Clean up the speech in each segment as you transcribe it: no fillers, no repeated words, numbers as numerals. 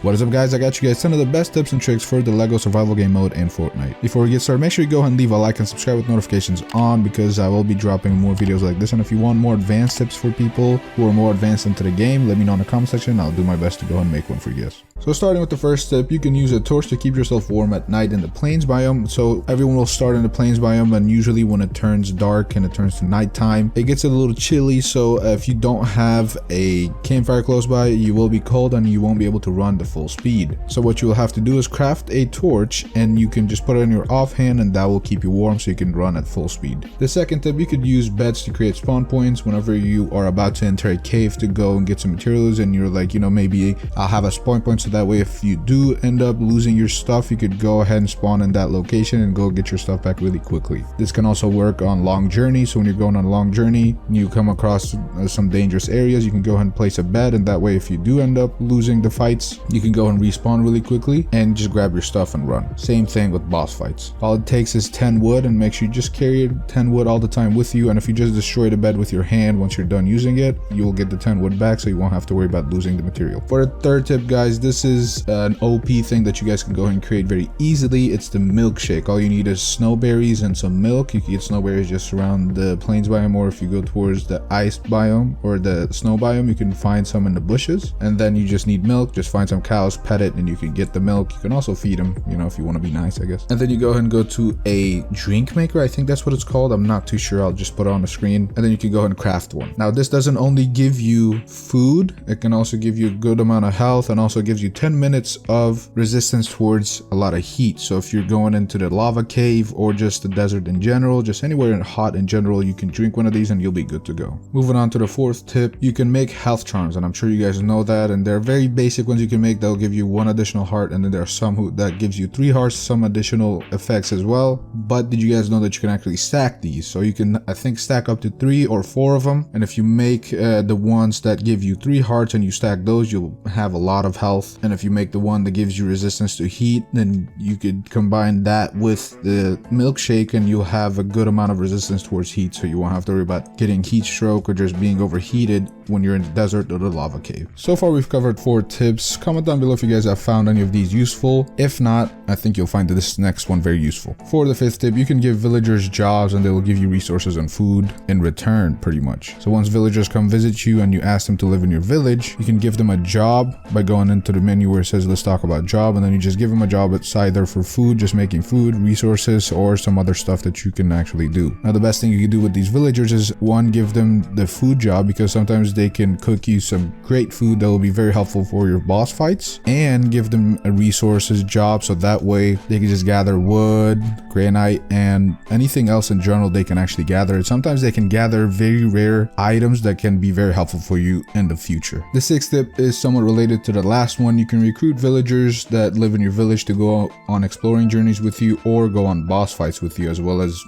What is up guys, I got you guys 10 of the best tips and tricks for the LEGO survival game mode in Fortnite. Before we get started, make sure you go ahead and leave a like and subscribe with notifications on, because I will be dropping more videos like this. And if you want more advanced tips for people who are more advanced into the game, let me know in the comment section. I'll do my best to go ahead and make one for you guys. So starting with the first tip, you can use a torch to keep yourself warm at night in the plains biome. So everyone will start in the plains biome, and usually when it turns dark and it turns to nighttime, it gets a little chilly. So if you don't have a campfire close by, you will be cold and you won't be able to run the full speed. So what you will have to do is craft a torch, and you can just put it in your offhand, and that will keep you warm so you can run at full speed. The second tip, you could use beds to create spawn points whenever you are about to enter a cave to go and get some materials, and you're like, maybe I'll have a spawn point, so that way if you do end up losing your stuff, you could go ahead and spawn in that location and go get your stuff back really quickly. This can also work on long journeys. So when you're going on a long journey, you come across some dangerous areas, you can go ahead and place a bed, and that way if you do end up losing the fights, you can go and respawn really quickly and just grab your stuff and run. Same thing with boss fights. All it takes is 10 wood, and make sure you just carry 10 wood all the time with you. And if you just destroy the bed with your hand, once you're done using it, you will get the 10 wood back, so you won't have to worry about losing the material. For the third tip guys, this is an OP thing that you guys can go ahead and create very easily. It's the milkshake. All you need is snowberries and some milk. You can get snowberries just around the plains biome, or if you go towards the ice biome or the snow biome, you can find some in the bushes. And then you just need milk. Just find some cows, pet it, and you can get the milk. You can also feed them, if you want to be nice, I guess. And then you go ahead and go to a drink maker. I think that's what it's called. I'm not too sure. I'll just put it on the screen. And then you can go ahead and craft one. Now this doesn't only give you food, it can also give you a good amount of health, and also gives you 10 minutes of resistance towards a lot of heat. So if you're going into the lava cave or just the desert in general, just anywhere hot in general, you can drink one of these and you'll be good to go. Moving on to the fourth tip, you can make health charms, and I'm sure you guys know that, and they're very basic ones you can make. They'll give you 1 additional heart, and then there are some that gives you 3 hearts, some additional effects as well. But did you guys know that you can actually stack these? So you can, I think, stack up to 3 or 4 of them, and if you make the ones that give you 3 hearts and you stack those, you'll have a lot of health. And if you make the one that gives you resistance to heat, then you could combine that with the milkshake and you'll have a good amount of resistance towards heat, so you won't have to worry about getting heat stroke or just being overheated when you're in the desert or the lava cave. So far we've covered 4 tips. Comment down below if you guys have found any of these useful. If not, I think you'll find this next one very useful. For the 5th tip, you can give villagers jobs, and they will give you resources and food in return, pretty much. So once villagers come visit you and you ask them to live in your village, you can give them a job by going into the menu where it says let's talk about job, and then you just give them a job. It's either for food, just making food, resources, or some other stuff that you can actually do. Now the best thing you can do with these villagers is, one, give them the food job, because sometimes they can cook you some great food that will be very helpful for your boss fights, and give them a resources job, so that way they can just gather wood, granite, and anything else in general they can actually gather. Sometimes they can gather very rare items that can be very helpful for you in the future. The 6th tip is somewhat related to the last one. You can recruit villagers that live in your village to go on exploring journeys with you, or go on boss fights with you, as well as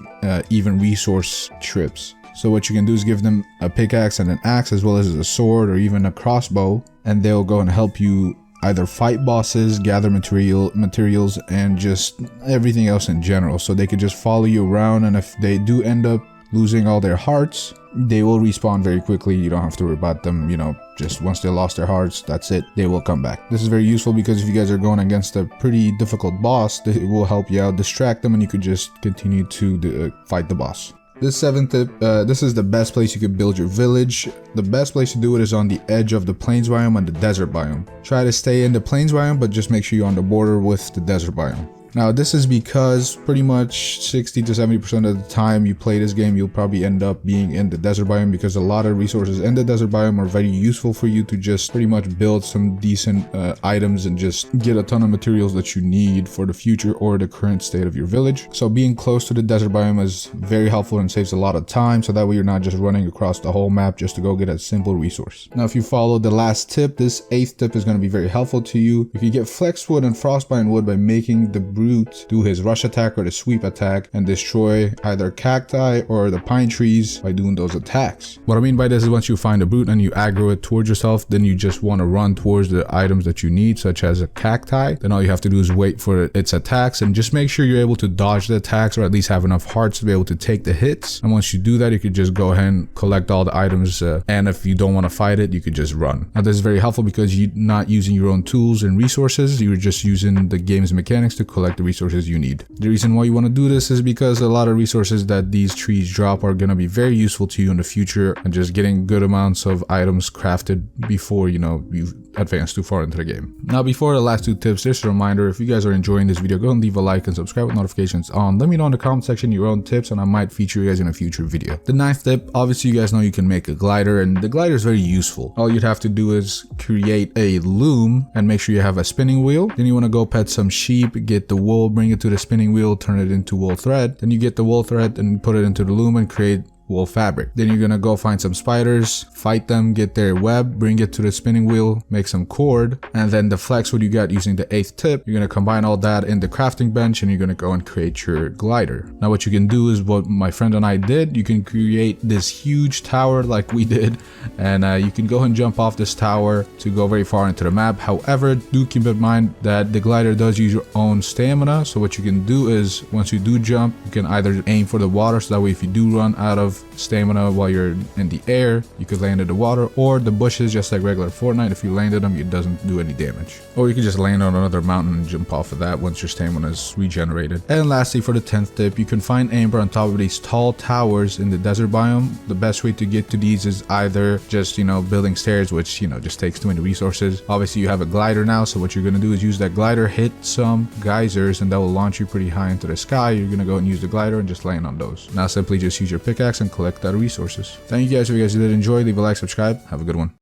even resource trips. So what you can do is give them a pickaxe and an axe, as well as a sword or even a crossbow, and they'll go and help you either fight bosses, gather materials, and just everything else in general. So they could just follow you around, and if they do end up losing all their hearts, they will respawn very quickly. You don't have to worry about them, just once they lost their hearts, that's it, they will come back. This is very useful because if you guys are going against a pretty difficult boss, it will help you out, distract them, and you could just continue to fight the boss. This 7th tip, this is the best place you could build your village. The best place to do it is on the edge of the plains biome and the desert biome. Try to stay in the plains biome, but just make sure you're on the border with the desert biome. Now this is because pretty much 60 to 70% of the time you play this game, you'll probably end up being in the desert biome, because a lot of resources in the desert biome are very useful for you to just pretty much build some decent items and just get a ton of materials that you need for the future or the current state of your village. So being close to the desert biome is very helpful and saves a lot of time, so that way you're not just running across the whole map just to go get a simple resource. Now if you follow the last tip, this 8th tip is going to be very helpful to you. You can get flex wood and frostbite wood by making the brute do his rush attack or the sweep attack and destroy either cacti or the pine trees by doing those attacks. What I mean by this is once you find a brute and you aggro it towards yourself, then you just want to run towards the items that you need, such as a cacti. Then all you have to do is wait for its attacks and just make sure you're able to dodge the attacks, or at least have enough hearts to be able to take the hits. And once you do that, you could just go ahead and collect all the items, and if you don't want to fight it, you could just run. Now this is very helpful because you're not using your own tools and resources, you're just using the game's mechanics to collect the resources you need. The reason why you want to do this is because a lot of resources that these trees drop are going to be very useful to you in the future, and just getting good amounts of items crafted before you've advanced too far into the game. Now before the last two tips, just a reminder, if you guys are enjoying this video, go and leave a like and subscribe with notifications on. Let me know in the comment section your own tips and I might feature you guys in a future video. The 9th tip, obviously you guys know you can make a glider, and the glider is very useful. All you'd have to do is create a loom and make sure you have a spinning wheel. Then you want to go pet some sheep, get the wool, bring it to the spinning wheel, turn it into wool thread. Then you get the wool thread and put it into the loom and create wool fabric. Then you're gonna go find some spiders, fight them, get their web, bring it to the spinning wheel, make some cord, and then the flex what you got using the 8th tip, you're gonna combine all that in the crafting bench and you're gonna go and create your glider. Now what you can do is what my friend and I did. You can create this huge tower like we did, and you can go and jump off this tower to go very far into the map. However, do keep in mind that the glider does use your own stamina, so what you can do is once you do jump, you can either aim for the water, so that way if you do run out of stamina while you're in the air, you could land in the water, or the bushes just like regular Fortnite. If you landed them, it doesn't do any damage. Or you could just land on another mountain and jump off of that once your stamina is regenerated. And lastly, for the 10th tip, you can find amber on top of these tall towers in the desert biome. The best way to get to these is either just building stairs, which just takes too many resources. Obviously you have a glider now, so what you're going to do is use that glider, hit some geysers, and that will launch you pretty high into the sky. You're going to go and use the glider and just land on those. Now simply just use your pickaxe and collect that resources. Thank you guys. If you guys did enjoy, leave a like, subscribe. Have a good one.